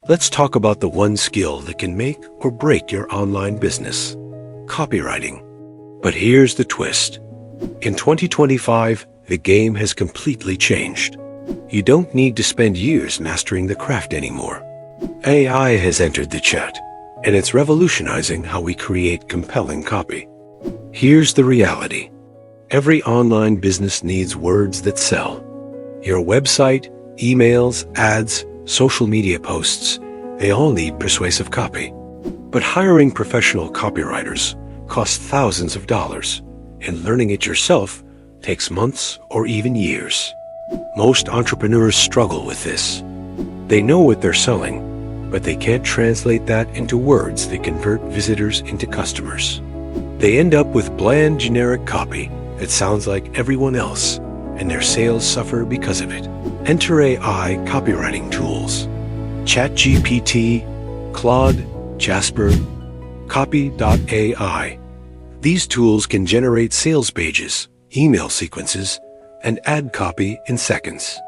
Let's talk about the one skill that can make or break your online business: copywriting. But here's the twist. In 2025, the game has completely changed. You don't need to spend years mastering the craft anymore. AI has entered the chat, and it's revolutionizing how we create compelling copy. Here's the reality. Every online business needs words that sell. Your website, emails, ads, social media posts, they all need persuasive copy. But hiring professional copywriters costs thousands of dollars, and learning it yourself takes months or even years. Most entrepreneurs struggle with this. They know what they're selling, but they can't translate that into words that convert visitors into customers. They end up with bland, generic copy that sounds like everyone else, and their sales suffer because of it. Enter AI copywriting tools. ChatGPT, Claude, Jasper Copy.ai. These tools can generate sales pages, email sequences, and ad copy in seconds.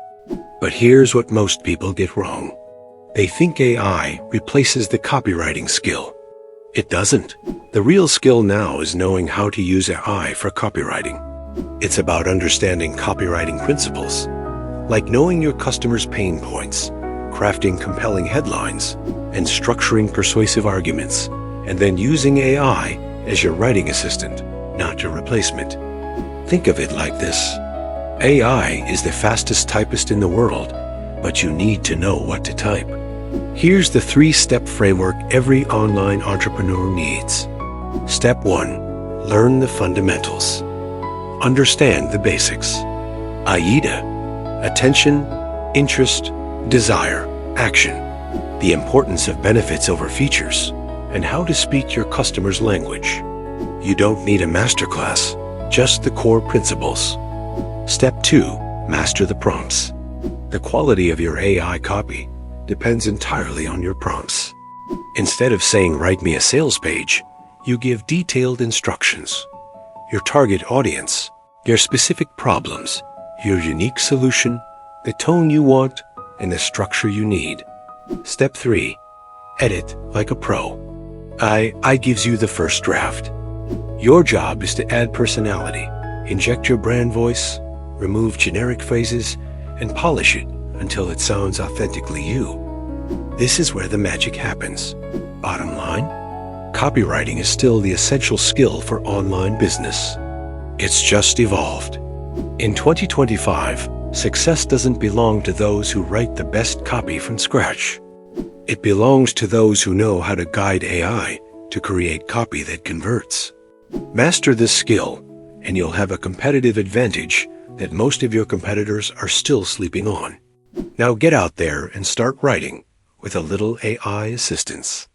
But here's what most people get wrong. They think AI replaces the copywriting skill. It doesn't. The real skill now is knowing how to use AI for copywriting. It's about understanding copywriting principles, like knowing your customers' pain points, crafting compelling headlines, and structuring persuasive arguments, and then using AI as your writing assistant, not your replacement. Think of it like this. AI is the fastest typist in the world, but you need to know what to type. Here's the 3-step framework every online entrepreneur needs. Step 1. Learn the fundamentals. Understand the basics. AIDA. Attention, interest, desire, action. The importance of benefits over features, and how to speak your customer's language. You don't need a masterclass, just the core principles. Step 2. Master the prompts. The quality of your AI copy depends entirely on your prompts. Instead of saying, "Write me a sales page," you give detailed instructions. Your target audience, your specific problems, your unique solution, the tone you want, and the structure you need. Step 3. Edit like a pro. AI gives you the first draft. Your job is to add personality, inject your brand voice, remove generic phrases, and polish it until it sounds authentically you. This is where the magic happens. Bottom line, copywriting is still the essential skill for online business. It's just evolved. In 2025, success doesn't belong to those who write the best copy from scratch. It belongs to those who know how to guide AI to create copy that converts. Master this skill, and you'll have a competitive advantage that most of your competitors are still sleeping on. Now get out there and start writing with a little AI assistance.